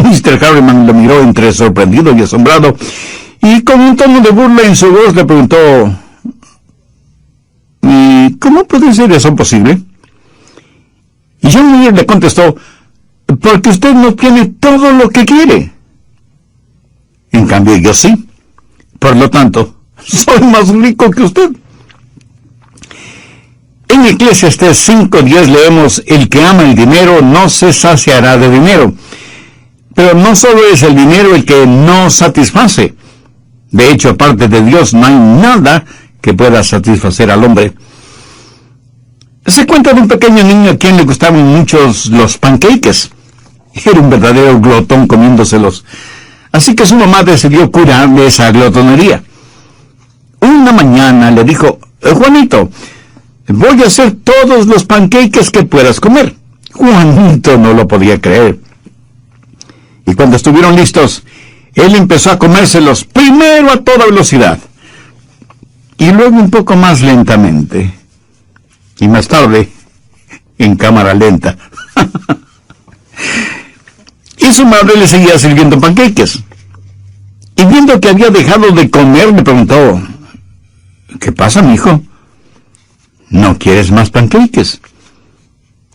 Mr. Harriman lo miró entre sorprendido y asombrado, y con un tono de burla en su voz le preguntó: ¿y cómo puede ser eso posible? Y John Muir le contestó: porque usted no tiene todo lo que quiere. En cambio yo sí. Por lo tanto, soy más rico que usted. En Eclesiastés 5:10 leemos: el que ama el dinero no se saciará de dinero. Pero no solo es el dinero el que no satisface. De hecho, aparte de Dios, no hay nada que pueda satisfacer al hombre. Se cuenta de un pequeño niño a quien le gustaban muchos los pancakes. Era un verdadero glotón comiéndoselos. Así que su mamá decidió curarle esa glotonería. Una mañana le dijo: Juanito, voy a hacer todos los pancakes que puedas comer. Juanito no lo podía creer. Y cuando estuvieron listos, él empezó a comérselos primero a toda velocidad, y luego un poco más lentamente, y más tarde en cámara lenta. Y su madre le seguía sirviendo pancakes. Y viendo que había dejado de comer, le preguntó: ¿qué pasa, mijo? ¿No quieres más pancakes?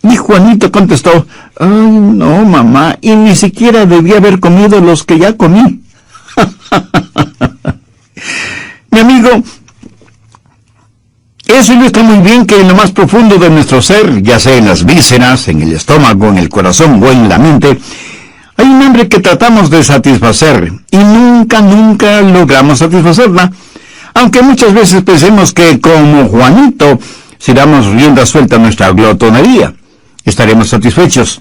Y Juanito contestó: ay, no, mamá, y ni siquiera debía haber comido los que ya comí. Mi amigo, eso ilustra muy bien que en lo más profundo de nuestro ser, ya sea en las vísceras, en el estómago, en el corazón o en la mente, hay un hambre que tratamos de satisfacer y nunca logramos satisfacerla, aunque muchas veces pensemos que, como Juanito, si damos rienda suelta a nuestra glotonería, estaremos satisfechos.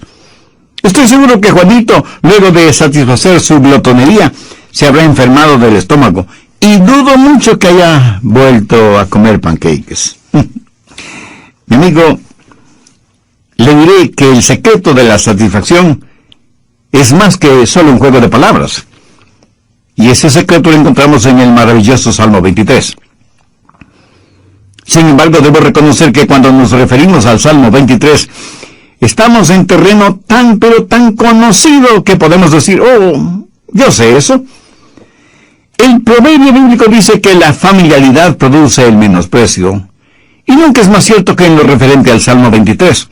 Estoy seguro que Juanito, luego de satisfacer su glotonería, se habrá enfermado del estómago, y dudo mucho que haya vuelto a comer pancakes. Mi amigo, le diré que el secreto de la satisfacción es más que solo un juego de palabras. Y ese secreto lo encontramos en el maravilloso Salmo 23. Sin embargo, debo reconocer que cuando nos referimos al Salmo 23, estamos en terreno tan conocido que podemos decir: oh, yo sé eso. El proverbio bíblico dice que la familiaridad produce el menosprecio, y nunca es más cierto que en lo referente al Salmo 23,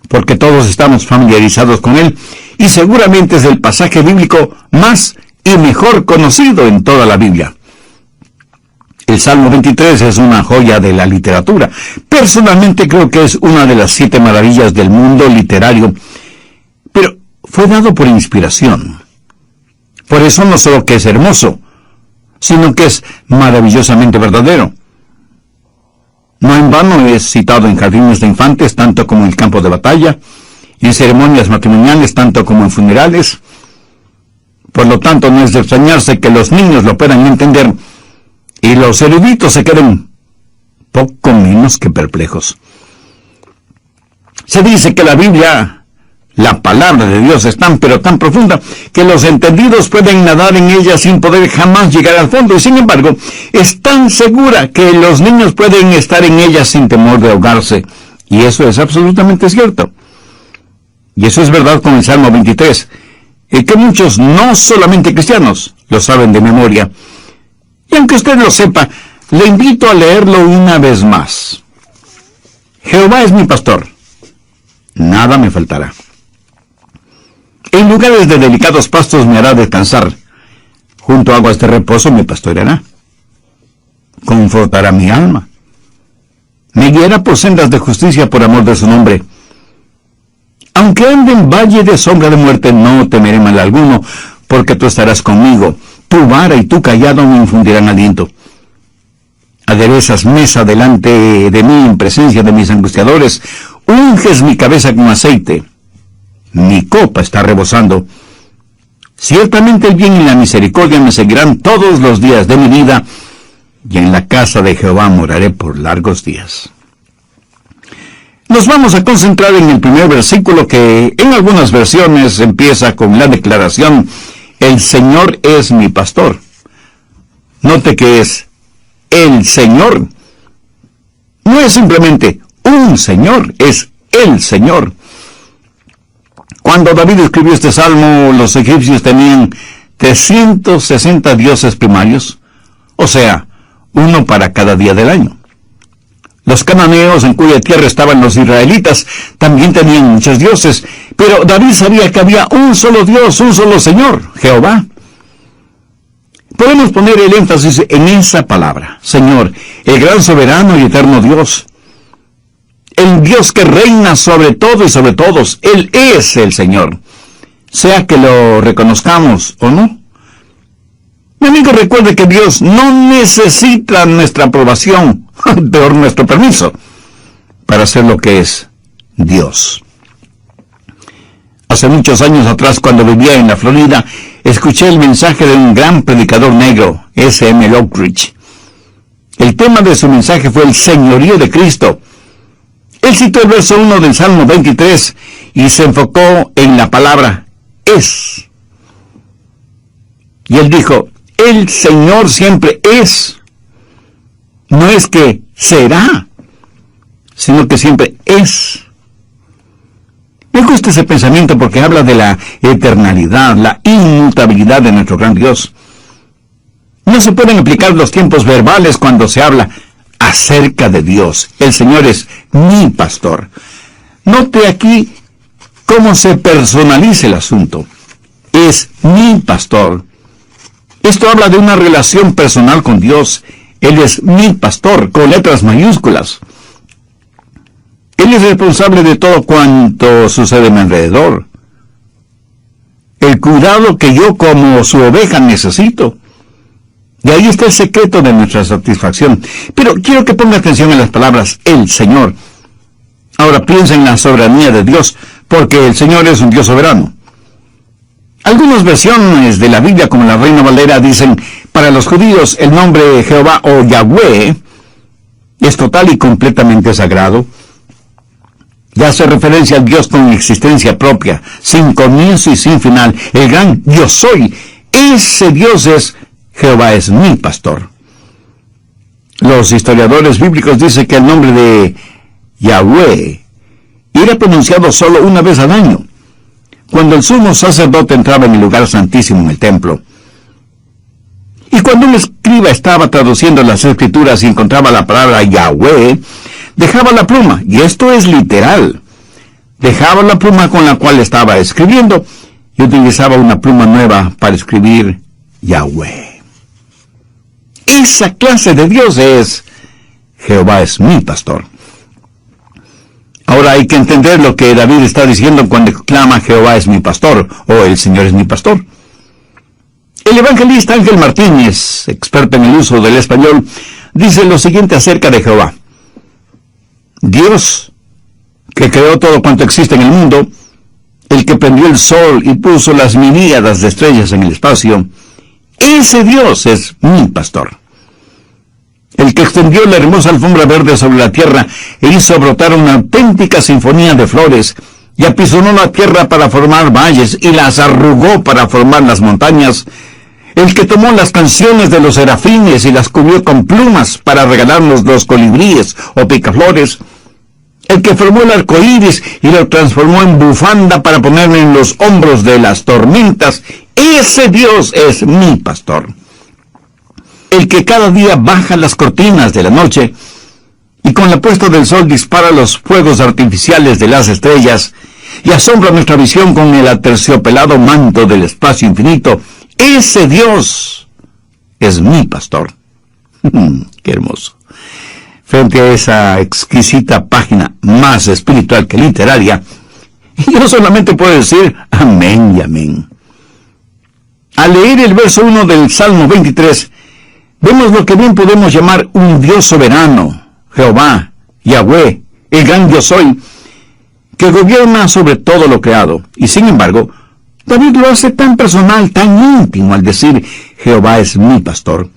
porque todos estamos familiarizados con él, y seguramente es el pasaje bíblico más y mejor conocido en toda la Biblia. El Salmo 23 es una joya de la literatura. Personalmente creo que es una de las 7 maravillas del mundo literario, pero fue dado por inspiración. Por eso no solo que es hermoso, sino que es maravillosamente verdadero. No en vano es citado en jardines de infantes, tanto como en el campo de batalla, en ceremonias matrimoniales, tanto como en funerales. Por lo tanto, no es de extrañarse que los niños lo puedan entender y los eruditos se queden poco menos que perplejos. Se dice que la Biblia, la palabra de Dios, es tan profunda que los entendidos pueden nadar en ella sin poder jamás llegar al fondo, y sin embargo es tan segura que los niños pueden estar en ella sin temor de ahogarse, y eso es absolutamente cierto. Y eso es verdad con el Salmo 23, que muchos, no solamente cristianos, lo saben de memoria. Y aunque usted lo sepa, le invito a leerlo una vez más. Jehová es mi pastor, nada me faltará. En lugares de delicados pastos me hará descansar. Junto a aguas de reposo me pastoreará. Confortará mi alma. Me guiará por sendas de justicia por amor de su nombre. Aunque ande en valle de sombra de muerte, no temeré mal alguno, porque tú estarás conmigo. Tu vara y tu cayado me infundirán aliento. Aderezas mesa delante de mí en presencia de mis angustiadores. Unges mi cabeza con aceite. Mi copa está rebosando. Ciertamente el bien y la misericordia me seguirán todos los días de mi vida, y en la casa de Jehová moraré por largos días. Nos vamos a concentrar en el primer versículo, que en algunas versiones empieza con la declaración: el Señor es mi pastor. Note que es el Señor. No es simplemente un Señor, es el Señor. Cuando David escribió este salmo, los egipcios tenían 360 dioses primarios, o sea, uno para cada día del año. Los cananeos, en cuya tierra estaban los israelitas, también tenían muchos dioses, pero David sabía que había un solo Dios, un solo Señor, Jehová. Podemos poner el énfasis en esa palabra, Señor, el gran soberano y eterno Dios. El Dios que reina sobre todo y sobre todos. Él es el Señor, sea que lo reconozcamos o no. Mi amigo, recuerde que Dios no necesita nuestra aprobación, peor nuestro permiso, para ser lo que es Dios. Hace muchos años atrás, cuando vivía en la Florida, escuché el mensaje de un gran predicador negro, S.M. Lockridge. El tema de su mensaje fue el señorío de Cristo. Él citó el verso 1 del Salmo 23 y se enfocó en la palabra es. Y él dijo, el Señor siempre es. No es que será, sino que siempre es. Me gusta ese pensamiento porque habla de la eternalidad, la inmutabilidad de nuestro gran Dios. No se pueden aplicar los tiempos verbales cuando se habla acerca de Dios. El Señor es mi pastor. Note aquí cómo se personaliza el asunto. Es mi pastor. Esto habla de una relación personal con Dios. Él es mi pastor, con letras mayúsculas. Él es responsable de todo cuanto sucede a mi alrededor. El cuidado que yo como su oveja necesito. Y ahí está el secreto de nuestra satisfacción. Pero quiero que ponga atención en las palabras, el Señor. Ahora piensa en la soberanía de Dios, porque el Señor es un Dios soberano. Algunas versiones de la Biblia, como la Reina Valera, dicen, para los judíos el nombre de Jehová o Yahweh es total y completamente sagrado. Ya hace referencia al Dios con existencia propia, sin comienzo y sin final, el gran yo soy. Ese Dios es, Jehová es mi pastor. Los historiadores bíblicos dicen que el nombre de Yahweh era pronunciado solo una vez al año, cuando el sumo sacerdote entraba en el lugar santísimo en el templo. Y cuando un escriba estaba traduciendo las escrituras y encontraba la palabra Yahweh, dejaba la pluma, y esto es literal. Dejaba la pluma con la cual estaba escribiendo y utilizaba una pluma nueva para escribir Yahweh. Esa clase de Dios es Jehová es mi pastor. Ahora hay que entender lo que David está diciendo cuando clama Jehová es mi pastor o el Señor es mi pastor. El evangelista Ángel Martínez, experto en el uso del español, dice lo siguiente acerca de Jehová. Dios, que creó todo cuanto existe en el mundo, el que prendió el sol y puso las miríadas de estrellas en el espacio, ese Dios es mi pastor. El que extendió la hermosa alfombra verde sobre la tierra e hizo brotar una auténtica sinfonía de flores, y apisonó la tierra para formar valles y las arrugó para formar las montañas. El que tomó las canciones de los serafines y las cubrió con plumas para regalarnos los colibríes o picaflores. El que formó el arco iris y lo transformó en bufanda para ponerlo en los hombros de las tormentas. Ese Dios es mi pastor. El que cada día baja las cortinas de la noche y con la puesta del sol dispara los fuegos artificiales de las estrellas y asombra nuestra visión con el aterciopelado manto del espacio infinito. Ese Dios es mi pastor. Qué hermoso. Frente a esa exquisita página más espiritual que literaria, yo solamente puedo decir amén y amén. Al leer el verso 1 del Salmo 23, vemos lo que bien podemos llamar un Dios soberano, Jehová, Yahweh, el gran yo soy, que gobierna sobre todo lo creado. Y sin embargo, David lo hace tan personal, tan íntimo al decir, Jehová es mi pastor.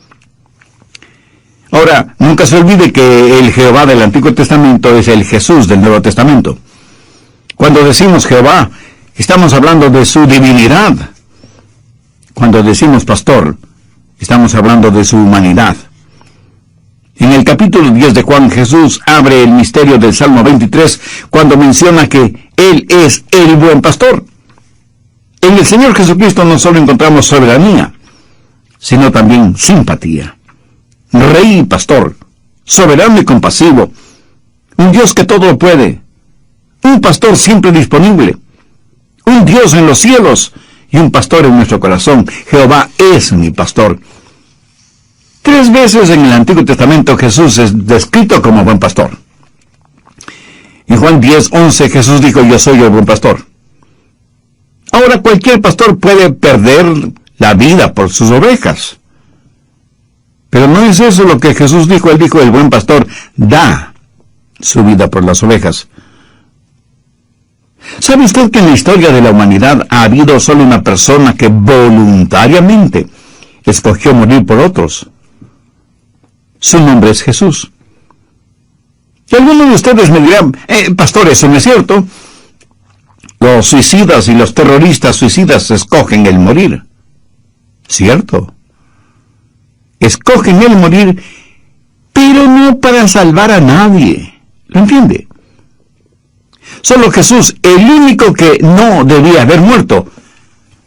Ahora, nunca se olvide que el Jehová del Antiguo Testamento es el Jesús del Nuevo Testamento. Cuando decimos Jehová, estamos hablando de su divinidad. Cuando decimos pastor, estamos hablando de su humanidad. En el capítulo 10 de Juan, Jesús abre el misterio del Salmo 23 cuando menciona que Él es el buen pastor. En el Señor Jesucristo no solo encontramos soberanía, sino también simpatía. Rey y pastor, soberano y compasivo, un Dios que todo lo puede, un pastor siempre disponible, un Dios en los cielos y un pastor en nuestro corazón. Jehová es mi pastor. 3 veces en el Antiguo Testamento Jesús es descrito como buen pastor. En Juan 10:11 Jesús dijo: yo soy el buen pastor. Ahora, cualquier pastor puede perder la vida por sus ovejas. Pero no es eso lo que Jesús dijo. Él dijo: el buen pastor da su vida por las ovejas. ¿Sabe usted que en la historia de la humanidad ha habido solo una persona que voluntariamente escogió morir por otros? Su nombre es Jesús. Y algunos de ustedes me dirán: pastor, eso no es cierto. Los suicidas y los terroristas suicidas escogen el morir. ¿Cierto? Escogen el morir, pero no para salvar a nadie. ¿Lo entiende? Solo Jesús, el único que no debía haber muerto,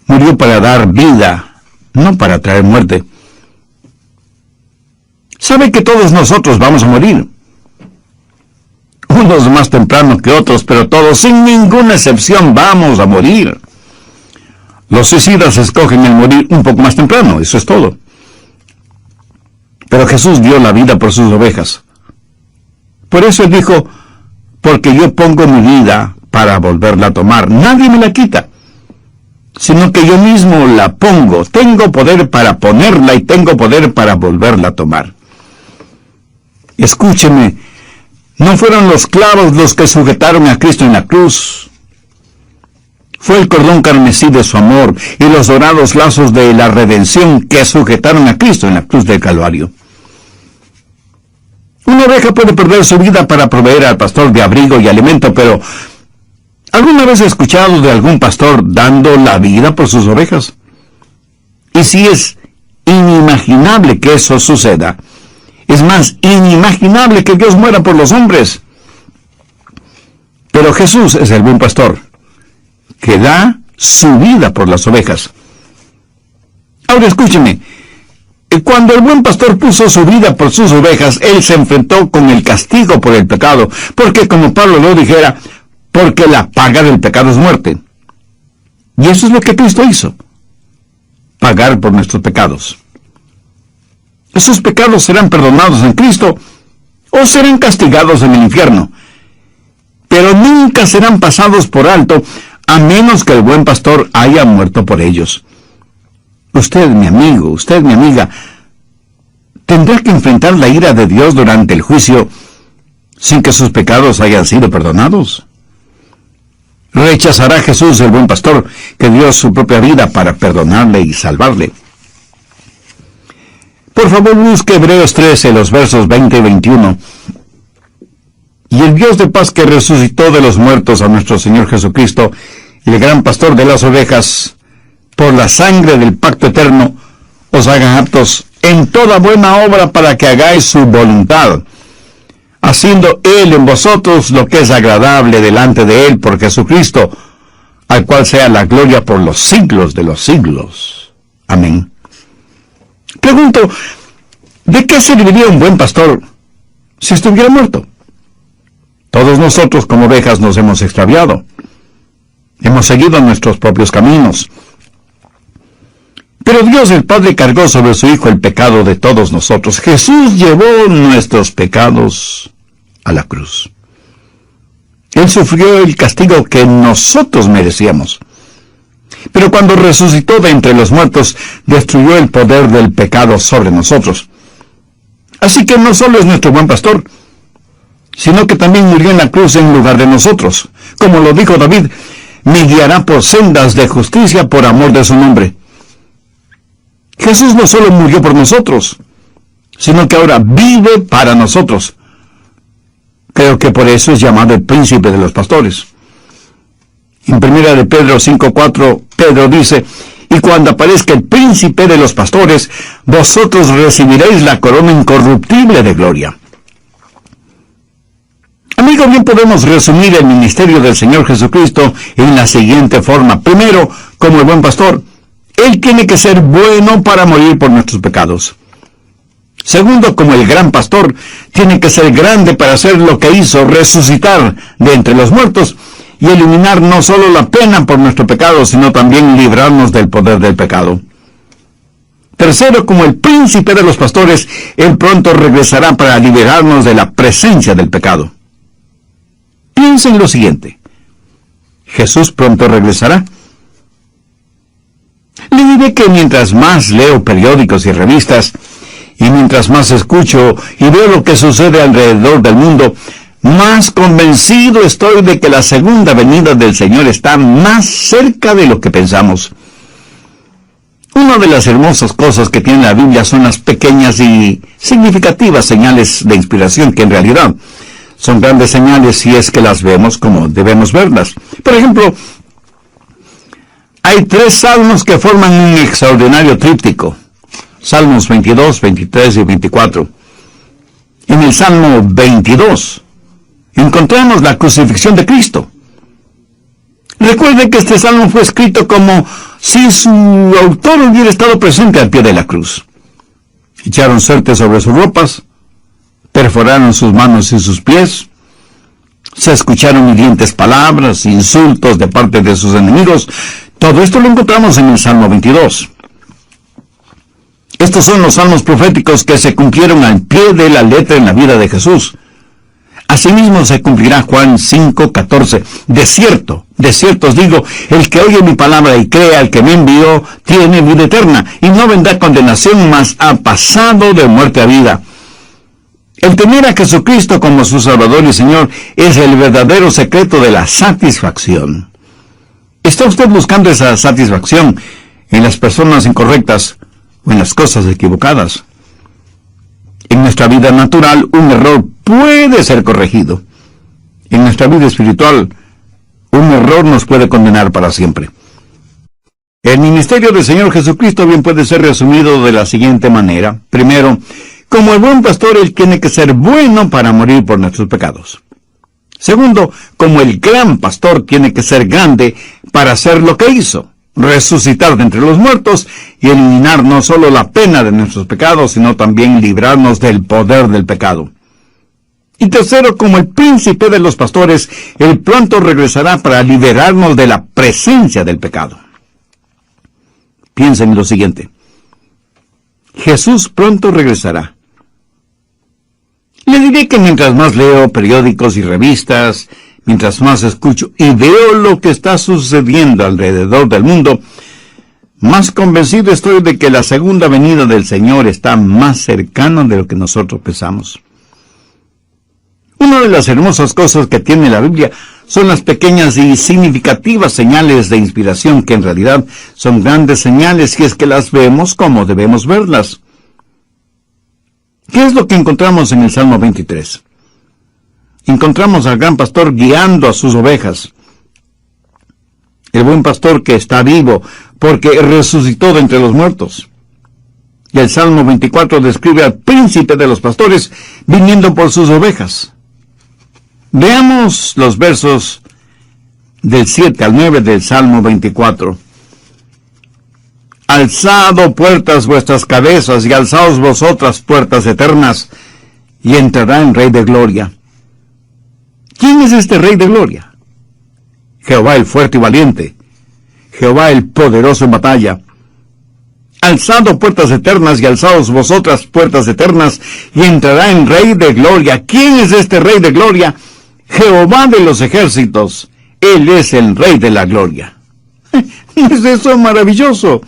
murió para dar vida, no para traer muerte. ¿Sabe que todos nosotros vamos a morir? Unos más temprano que otros, pero todos, sin ninguna excepción, vamos a morir. Los suicidas escogen el morir un poco más temprano, eso es todo. Pero Jesús dio la vida por sus ovejas. Por eso Él dijo: porque yo pongo mi vida para volverla a tomar. Nadie me la quita, sino que yo mismo la pongo. Tengo poder para ponerla y tengo poder para volverla a tomar. Escúcheme, no fueron los clavos los que sujetaron a Cristo en la cruz. Fue el cordón carmesí de su amor y los dorados lazos de la redención que sujetaron a Cristo en la cruz del Calvario. Una oveja puede perder su vida para proveer al pastor de abrigo y alimento, pero ¿alguna vez he escuchado de algún pastor dando la vida por sus ovejas? Y si es inimaginable que eso suceda, es más inimaginable que Dios muera por los hombres. Pero Jesús es el buen pastor, que da su vida por las ovejas. Ahora escúcheme, cuando el buen pastor puso su vida por sus ovejas, Él se enfrentó con el castigo por el pecado, porque como Pablo lo dijera, porque la paga del pecado es muerte. Y eso es lo que Cristo hizo, pagar por nuestros pecados. Esos pecados serán perdonados en Cristo o serán castigados en el infierno, pero nunca serán pasados por alto a menos que el buen pastor haya muerto por ellos. Usted, mi amigo, usted, mi amiga, tendrá que enfrentar la ira de Dios durante el juicio sin que sus pecados hayan sido perdonados. ¿Rechazará Jesús, el buen pastor, que dio su propia vida para perdonarle y salvarle? Por favor, busque Hebreos 13, los versos 20 y 21. Y el Dios de paz que resucitó de los muertos a nuestro Señor Jesucristo, el gran pastor de las ovejas, por la sangre del pacto eterno, os hagan aptos en toda buena obra para que hagáis su voluntad, haciendo Él en vosotros lo que es agradable delante de Él por Jesucristo, al cual sea la gloria por los siglos de los siglos. Amén. Pregunto, ¿de qué serviría un buen pastor si estuviera muerto? Todos nosotros como ovejas nos hemos extraviado. Hemos seguido nuestros propios caminos. Pero Dios el Padre cargó sobre su Hijo el pecado de todos nosotros. Jesús llevó nuestros pecados a la cruz. Él sufrió el castigo que nosotros merecíamos. Pero cuando resucitó de entre los muertos, destruyó el poder del pecado sobre nosotros. Así que no solo es nuestro buen pastor, sino que también murió en la cruz en lugar de nosotros. Como lo dijo David: me guiará por sendas de justicia por amor de su nombre. Jesús no solo murió por nosotros, sino que ahora vive para nosotros. Creo que por eso es llamado el príncipe de los pastores. En 1 de Pedro 5:4, Pedro dice: y cuando aparezca el príncipe de los pastores, vosotros recibiréis la corona incorruptible de gloria. Amigo, bien podemos resumir el ministerio del Señor Jesucristo en la siguiente forma. Primero, como el buen pastor, Él tiene que ser bueno para morir por nuestros pecados. Segundo, como el gran pastor, tiene que ser grande para hacer lo que hizo, resucitar de entre los muertos y eliminar no solo la pena por nuestro pecado, sino también librarnos del poder del pecado. Tercero, como el príncipe de los pastores, Él pronto regresará para liberarnos de la presencia del pecado. Piensen lo siguiente. ¿Jesús pronto regresará? Le diré que mientras más leo periódicos y revistas, y mientras más escucho y veo lo que sucede alrededor del mundo, más convencido estoy de que la segunda venida del Señor está más cerca de lo que pensamos. Una de las hermosas cosas que tiene la Biblia son las pequeñas y significativas señales de inspiración que en realidad son grandes señales si es que las vemos como debemos verlas. Por ejemplo, hay 3 salmos que forman un extraordinario tríptico. Salmos 22, 23 y 24. En el Salmo 22 encontramos la crucifixión de Cristo. Recuerde que este salmo fue escrito como si su autor hubiera estado presente al pie de la cruz. Echaron suerte sobre sus ropas, perforaron sus manos y sus pies, se escucharon hirientes palabras, insultos de parte de sus enemigos. Todo esto lo encontramos en el Salmo 22. Estos son los salmos proféticos que se cumplieron al pie de la letra en la vida de Jesús. Asimismo se cumplirá Juan 5:14. De cierto os digo, el que oye mi palabra y cree al que me envió, tiene vida eterna, y no vendrá condenación, mas ha pasado de muerte a vida. El tener a Jesucristo como su Salvador y Señor es el verdadero secreto de la satisfacción. ¿Está usted buscando esa satisfacción en las personas incorrectas o en las cosas equivocadas? En nuestra vida natural, un error puede ser corregido. En nuestra vida espiritual, un error nos puede condenar para siempre. El ministerio del Señor Jesucristo bien puede ser resumido de la siguiente manera. Primero, como el buen pastor, Él tiene que ser bueno para morir por nuestros pecados. Segundo, como el gran pastor, tiene que ser grande para hacer lo que hizo, resucitar de entre los muertos y eliminar no solo la pena de nuestros pecados, sino también librarnos del poder del pecado. Y tercero, como el príncipe de los pastores, Él pronto regresará para liberarnos de la presencia del pecado. Piensen en lo siguiente. Jesús pronto regresará. Le diré que mientras más leo periódicos y revistas, mientras más escucho y veo lo que está sucediendo alrededor del mundo, más convencido estoy de que la segunda venida del Señor está más cercana de lo que nosotros pensamos. Una de las hermosas cosas que tiene la Biblia son las pequeñas y significativas señales de inspiración que en realidad son grandes señales si es que las vemos como debemos verlas. ¿Qué es lo que encontramos en el Salmo 23? Encontramos al gran pastor guiando a sus ovejas. El buen pastor que está vivo porque resucitó de entre los muertos. Y el Salmo 24 describe al príncipe de los pastores viniendo por sus ovejas. Veamos los versos del 7 al 9 del Salmo 24. Alzad, puertas, vuestras cabezas, y alzaos vosotras, puertas eternas, y entrará el Rey de Gloria. ¿Quién es este Rey de Gloria? Jehová el fuerte y valiente, Jehová el poderoso en batalla. Alzad, puertas eternas, y alzaos vosotras, puertas eternas, y entrará el Rey de Gloria. ¿Quién es este Rey de Gloria? Jehová de los ejércitos, Él es el Rey de la Gloria. ¿Es eso maravilloso?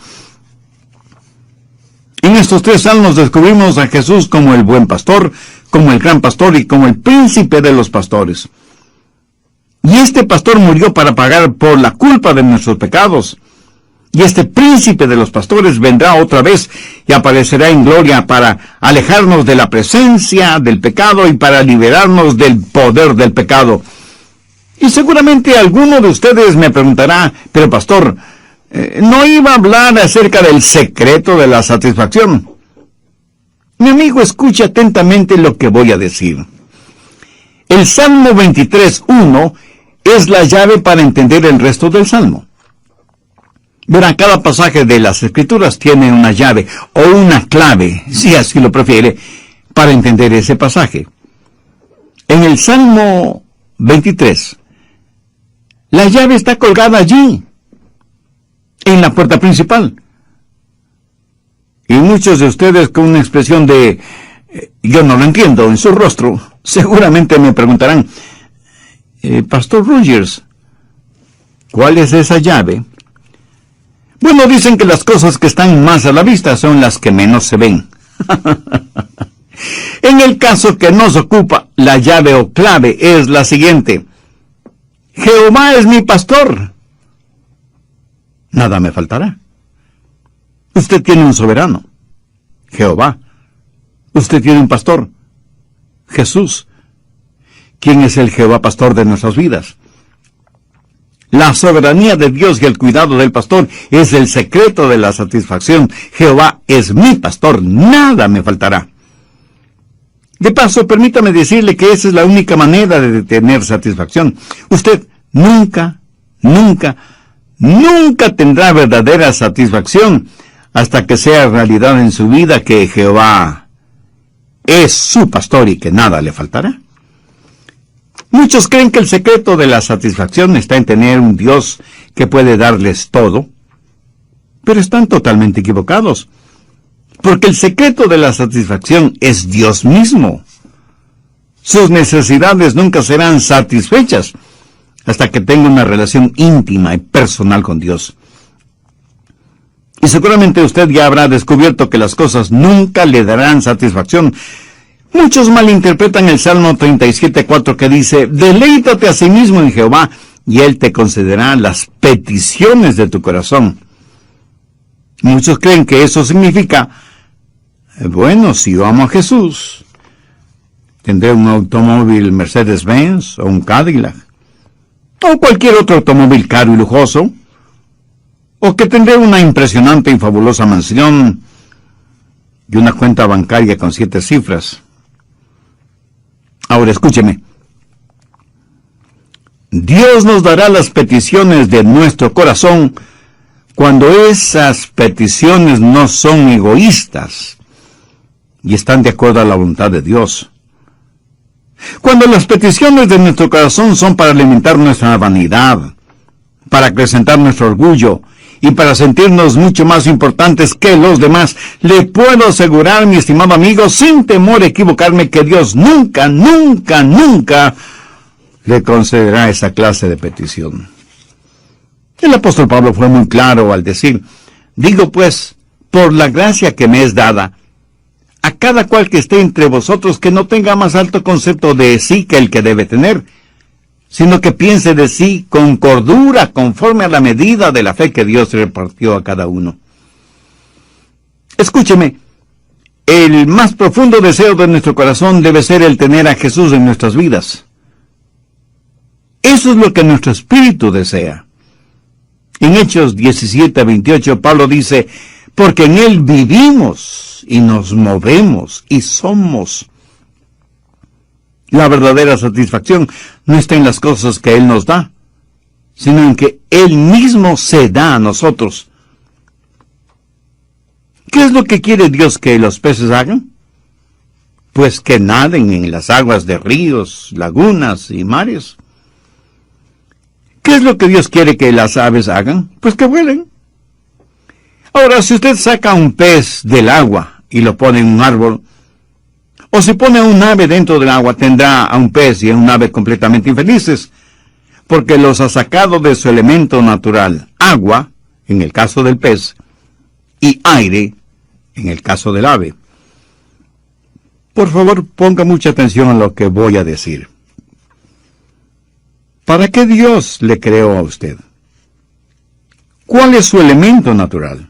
En estos 3 salmos descubrimos a Jesús como el buen pastor, como el gran pastor y como el príncipe de los pastores. Y este pastor murió para pagar por la culpa de nuestros pecados. Y este príncipe de los pastores vendrá otra vez y aparecerá en gloria para alejarnos de la presencia del pecado y para liberarnos del poder del pecado. Y seguramente alguno de ustedes me preguntará, pero pastor, ¿no iba a hablar acerca del secreto de la satisfacción? Mi amigo, escuche atentamente lo que voy a decir. El Salmo 23:1 es la llave para entender el resto del Salmo. Verán, cada pasaje de las Escrituras tiene una llave o una clave, si así lo prefiere, para entender ese pasaje. En el Salmo 23, la llave está colgada allí, en la puerta principal. Y muchos de ustedes con una expresión de yo no lo entiendo en su rostro, seguramente me preguntarán, Pastor Rogers, ¿cuál es esa llave? Bueno, dicen que las cosas que están más a la vista son las que menos se ven. En el caso que nos ocupa, la llave o clave es la siguiente: Jehová es mi pastor, nada me faltará. Usted tiene un soberano, Jehová. Usted tiene un pastor, Jesús. ¿Quién es el Jehová pastor de nuestras vidas? La soberanía de Dios y el cuidado del pastor es el secreto de la satisfacción. Jehová es mi pastor, nada me faltará. De paso, permítame decirle que esa es la única manera de tener satisfacción. Usted nunca tendrá verdadera satisfacción hasta que sea realidad en su vida que Jehová es su pastor y que nada le faltará. Muchos creen que el secreto de la satisfacción está en tener un Dios que puede darles todo, pero están totalmente equivocados, porque el secreto de la satisfacción es Dios mismo. Sus necesidades nunca serán satisfechas hasta que tenga una relación íntima y personal con Dios. Y seguramente usted ya habrá descubierto que las cosas nunca le darán satisfacción. Muchos malinterpretan el Salmo 37:4 que dice, deleítate a sí mismo en Jehová, y Él te concederá las peticiones de tu corazón. Muchos creen que eso significa, bueno, si yo amo a Jesús, tendré un automóvil Mercedes-Benz o un Cadillac, o cualquier otro automóvil caro y lujoso, o que tendré una impresionante y fabulosa mansión y una cuenta bancaria con 7 cifras. Ahora escúcheme. Dios nos dará las peticiones de nuestro corazón cuando esas peticiones no son egoístas y están de acuerdo a la voluntad de Dios. Cuando las peticiones de nuestro corazón son para alimentar nuestra vanidad, para acrecentar nuestro orgullo y para sentirnos mucho más importantes que los demás, le puedo asegurar, mi estimado amigo, sin temor a equivocarme, que Dios nunca le concederá esa clase de petición. El apóstol Pablo fue muy claro al decir, digo pues, por la gracia que me es dada, a cada cual que esté entre vosotros que no tenga más alto concepto de sí que el que debe tener, sino que piense de sí con cordura, conforme a la medida de la fe que Dios repartió a cada uno. Escúcheme, el más profundo deseo de nuestro corazón debe ser el tener a Jesús en nuestras vidas. Eso es lo que nuestro espíritu desea. En Hechos 17:28, Pablo dice, porque en Él vivimos y nos movemos y somos. La verdadera satisfacción no está en las cosas que Él nos da, sino en que Él mismo se da a nosotros. ¿Qué es lo que quiere Dios que los peces hagan? Pues que naden en las aguas de ríos, lagunas y mares. ¿Qué es lo que Dios quiere que las aves hagan? Pues que vuelen. Ahora, si usted saca un pez del agua y lo pone en un árbol, o si pone a un ave dentro del agua, tendrá a un pez y a un ave completamente infelices, porque los ha sacado de su elemento natural, agua, en el caso del pez, y aire, en el caso del ave. Por favor, ponga mucha atención a lo que voy a decir. ¿Para qué Dios le creó a usted? ¿Cuál es su elemento natural?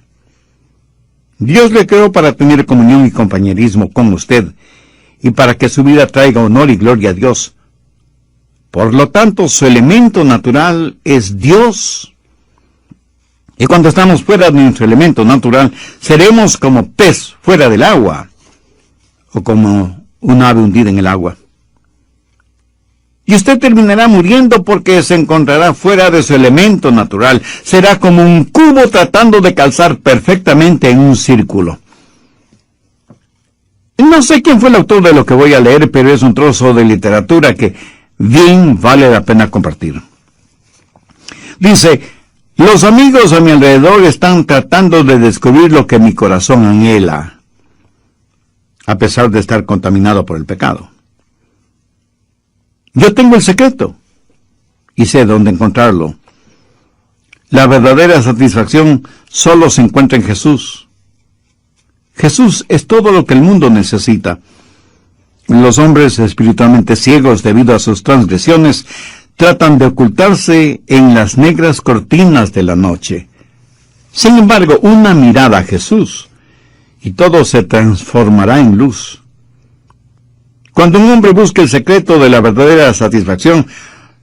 Dios le creó para tener comunión y compañerismo con usted, y para que su vida traiga honor y gloria a Dios. Por lo tanto, su elemento natural es Dios. Y cuando estamos fuera de nuestro elemento natural, seremos como pez fuera del agua, o como un ave hundida en el agua. Y usted terminará muriendo porque se encontrará fuera de su elemento natural. Será como un cubo tratando de calzar perfectamente en un círculo. No sé quién fue el autor de lo que voy a leer, pero es un trozo de literatura que bien vale la pena compartir. Dice: los amigos a mi alrededor están tratando de descubrir lo que mi corazón anhela, a pesar de estar contaminado por el pecado. Yo tengo el secreto y sé dónde encontrarlo. La verdadera satisfacción solo se encuentra en Jesús. Jesús es todo lo que el mundo necesita. Los hombres espiritualmente ciegos debido a sus transgresiones tratan de ocultarse en las negras cortinas de la noche. Sin embargo, una mirada a Jesús y todo se transformará en luz. Cuando un hombre busque el secreto de la verdadera satisfacción,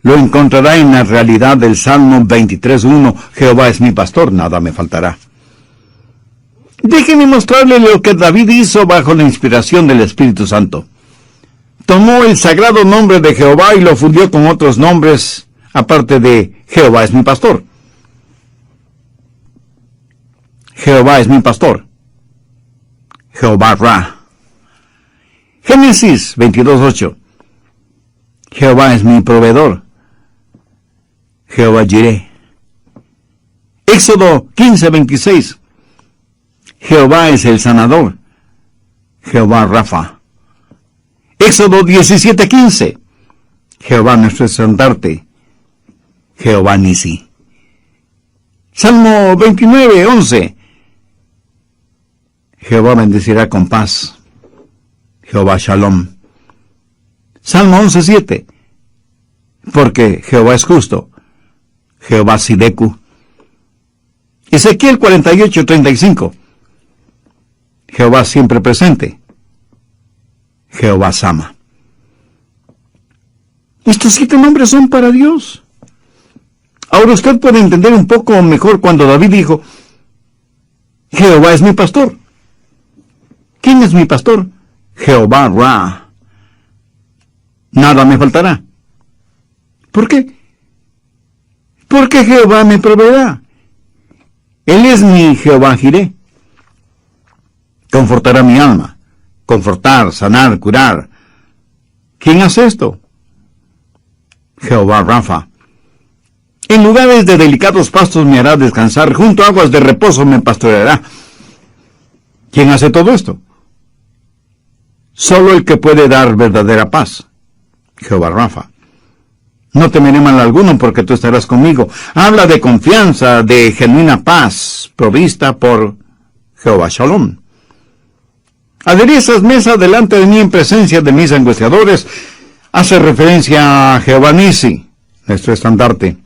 lo encontrará en la realidad del Salmo 23:1, Jehová es mi pastor, nada me faltará. Déjenme mostrarle lo que David hizo bajo la inspiración del Espíritu Santo. Tomó el sagrado nombre de Jehová y lo fundió con otros nombres, aparte de Jehová es mi pastor. Jehová es mi pastor. Jehová Ra. Génesis 22:8. Jehová es mi proveedor. Jehová Jireh. Éxodo 15:26. Jehová es el sanador. Jehová Rafa. Éxodo 17:15. Jehová nuestro estandarte. Jehová Nisi. Salmo 29:11. Jehová bendecirá con paz. Jehová Shalom. Salmo 11:7. Porque Jehová es justo. Jehová Sideku. Ezequiel 48:35. Jehová siempre presente. Jehová Sama. Estos 7 nombres son para Dios. Ahora usted puede entender un poco mejor cuando David dijo: Jehová es mi pastor. ¿Quién es mi pastor? Jehová Ra. Nada me faltará. ¿Por qué? Porque Jehová me proveerá. Él es mi Jehová Jireh. Confortará mi alma. Confortar, sanar, curar. ¿Quién hace esto? Jehová Rafa. En lugares de delicados pastos me hará descansar, junto a aguas de reposo me pastoreará. ¿Quién hace todo esto? Solo el que puede dar verdadera paz. Jehová Rafa. No temeré mal alguno porque tú estarás conmigo. Habla de confianza, de genuina paz, provista por Jehová Shalom. Aderezas mesa delante de mí en presencia de mis angustiadores. Hace referencia a Jehová Nisi, nuestro estandarte.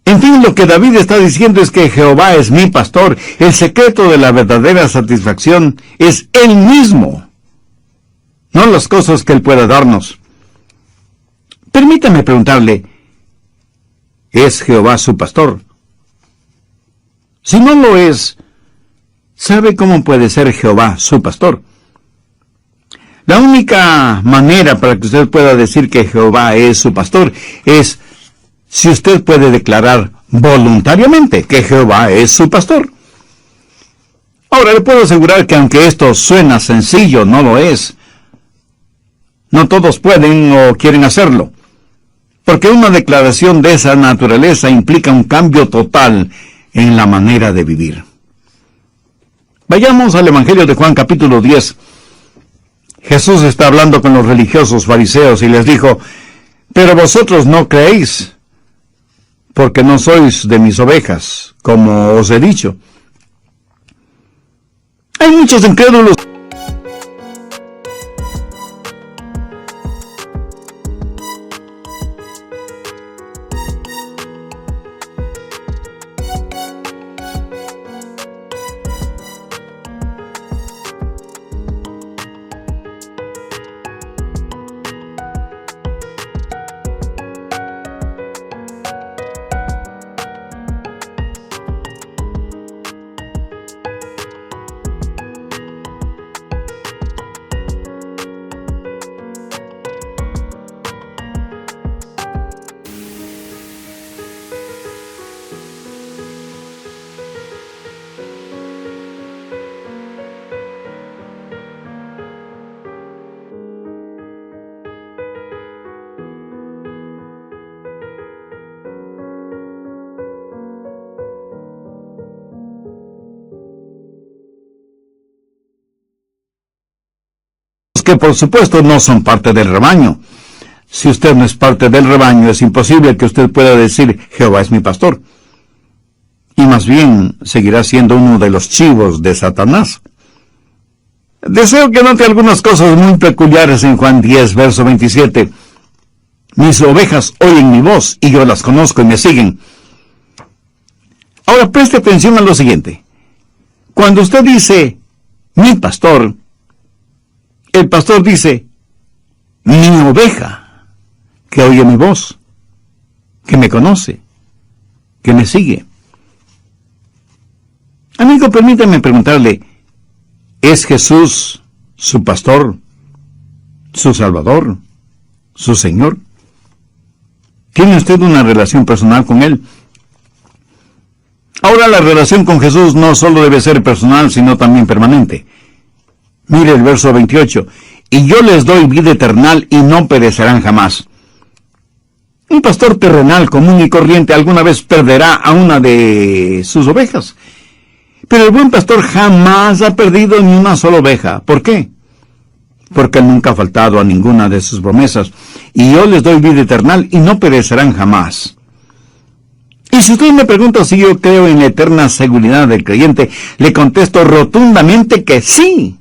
En fin, lo que David está diciendo es que Jehová es mi pastor. El secreto de la verdadera satisfacción es Él mismo, no las cosas que Él pueda darnos. Permítame preguntarle, ¿es Jehová su pastor? Si no lo es, ¿sabe cómo puede ser Jehová su pastor? La única manera para que usted pueda decir que Jehová es su pastor es si usted puede declarar voluntariamente que Jehová es su pastor. Ahora, le puedo asegurar que aunque esto suena sencillo, no lo es. No todos pueden o quieren hacerlo, porque una declaración de esa naturaleza implica un cambio total en la manera de vivir. Vayamos al Evangelio de Juan capítulo 10. Jesús está hablando con los religiosos fariseos y les dijo: pero vosotros no creéis, porque no sois de mis ovejas, como os he dicho. Hay muchos incrédulos. que por supuesto no son parte del rebaño. Si usted no es parte del rebaño, es imposible que usted pueda decir, Jehová es mi pastor. Y más bien seguirá siendo uno de los chivos de Satanás. Deseo que note algunas cosas muy peculiares en Juan 10, verso 27. Mis ovejas oyen mi voz, y yo las conozco y me siguen. Ahora preste atención a lo siguiente. Cuando usted dice, mi pastor, el pastor dice, mi oveja, que oye mi voz, que me conoce, que me sigue. Amigo, permítame preguntarle, ¿es Jesús su pastor, su salvador, su Señor? ¿Tiene usted una relación personal con Él? Ahora, la relación con Jesús no solo debe ser personal, sino también permanente. Mire el verso 28. Y yo les doy vida eterna y no perecerán jamás. Un pastor terrenal común y corriente alguna vez perderá a una de sus ovejas. Pero el buen pastor jamás ha perdido ni una sola oveja. ¿Por qué? Porque él nunca ha faltado a ninguna de sus promesas. Y yo les doy vida eterna y no perecerán jamás. Y si usted me pregunta si yo creo en la eterna seguridad del creyente, le contesto rotundamente que sí.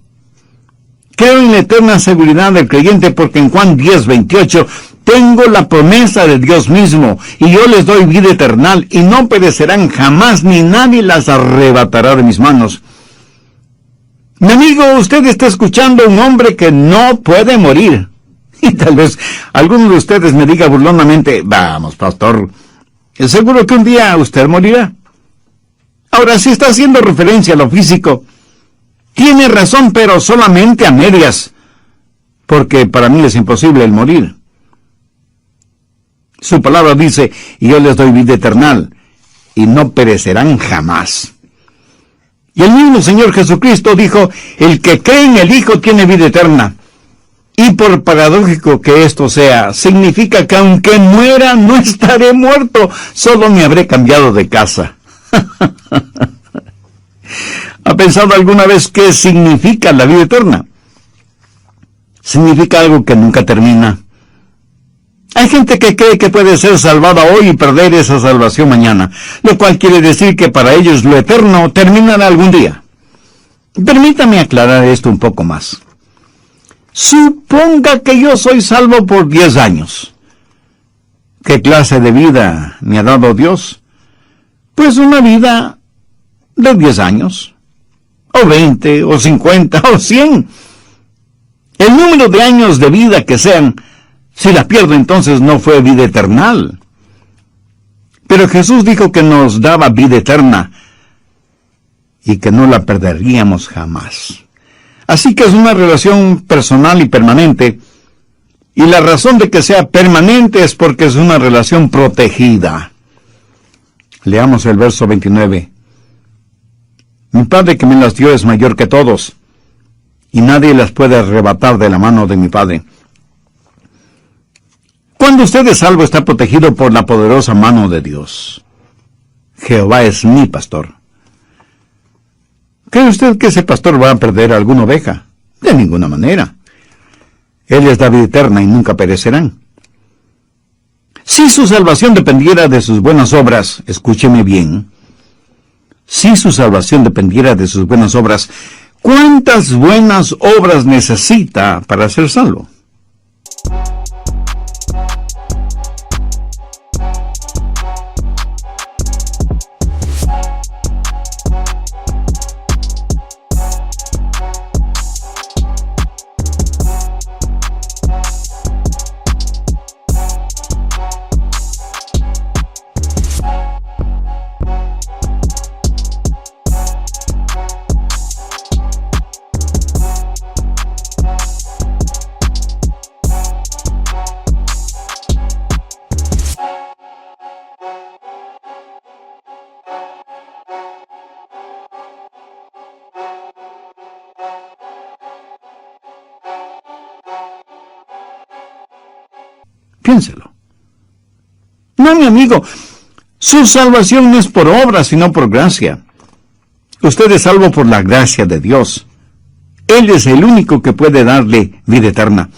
Creo en la eterna seguridad del creyente porque en Juan 10, 28 tengo la promesa de Dios mismo, y yo les doy vida eterna y no perecerán jamás, ni nadie las arrebatará de mis manos. Mi amigo, usted está escuchando a un hombre que no puede morir. Y tal vez alguno de ustedes me diga burlonamente, vamos, pastor, es seguro que un día usted morirá. Ahora, si está haciendo referencia a lo físico, tiene razón, pero solamente a medias, porque para mí es imposible el morir. Su palabra dice, y yo les doy vida eterna, y no perecerán jamás. Y el mismo Señor Jesucristo dijo, el que cree en el Hijo tiene vida eterna. Y por paradójico que esto sea, significa que aunque muera, no estaré muerto, solo me habré cambiado de casa. ¿Ha pensado alguna vez qué significa la vida eterna? Significa algo que nunca termina. Hay gente que cree que puede ser salvada hoy y perder esa salvación mañana, lo cual quiere decir que para ellos lo eterno terminará algún día. Permítame aclarar esto un poco más. Suponga que yo soy salvo por 10 años. ¿Qué clase de vida me ha dado Dios? Pues una vida de 10 años, o 20, o 50, o 100. El número de años de vida que sean, si la pierdo entonces no fue vida eterna. Pero Jesús dijo que nos daba vida eterna y que no la perderíamos jamás. Así que es una relación personal y permanente, y la razón de que sea permanente es porque es una relación protegida. Leamos el verso 29. Mi Padre que me las dio es mayor que todos, y nadie las puede arrebatar de la mano de mi Padre. Cuando usted es salvo, está protegido por la poderosa mano de Dios. Jehová es mi pastor. ¿Cree usted que ese pastor va a perder alguna oveja? De ninguna manera. Él les da vida eterna y nunca perecerán. Si su salvación dependiera de sus buenas obras, escúcheme bien, si su salvación dependiera de sus buenas obras, ¿cuántas buenas obras necesita para ser salvo? Piénselo. No, mi amigo, su salvación no es por obra, sino por gracia. Usted es salvo por la gracia de Dios. Él es el único que puede darle vida eterna.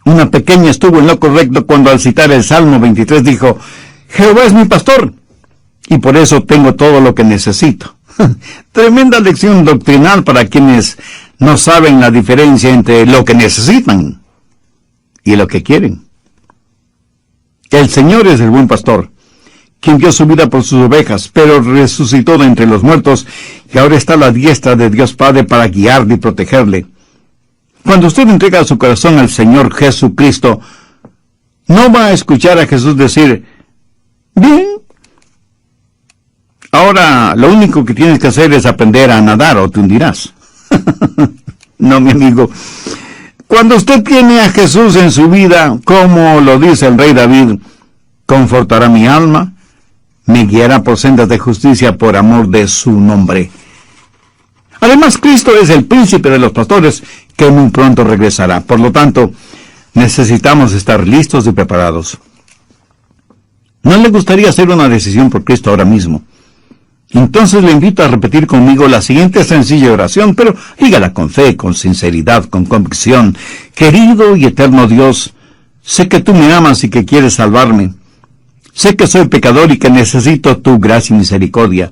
Una pequeña estuvo en lo correcto cuando al citar el Salmo 23 dijo, Jehová es mi pastor, y por eso tengo todo lo que necesito. Tremenda lección doctrinal para quienes no saben la diferencia entre lo que necesitan y lo que quieren. El Señor es el buen pastor, quien dio su vida por sus ovejas, pero resucitó de entre los muertos y ahora está a la diestra de Dios Padre para guiarle y protegerle. Cuando usted entrega su corazón al Señor Jesucristo, no va a escuchar a Jesús decir, bien, ahora lo único que tienes que hacer es aprender a nadar o te hundirás. No, mi amigo. Cuando usted tiene a Jesús en su vida, como lo dice el rey David, confortará mi alma, me guiará por sendas de justicia por amor de su nombre. Además, Cristo es el príncipe de los pastores que muy pronto regresará. Por lo tanto, necesitamos estar listos y preparados. ¿No le gustaría hacer una decisión por Cristo ahora mismo? Entonces le invito a repetir conmigo la siguiente sencilla oración, pero dígala con fe, con sinceridad, con convicción. Querido y eterno Dios, sé que tú me amas y que quieres salvarme. Sé que soy pecador y que necesito tu gracia y misericordia.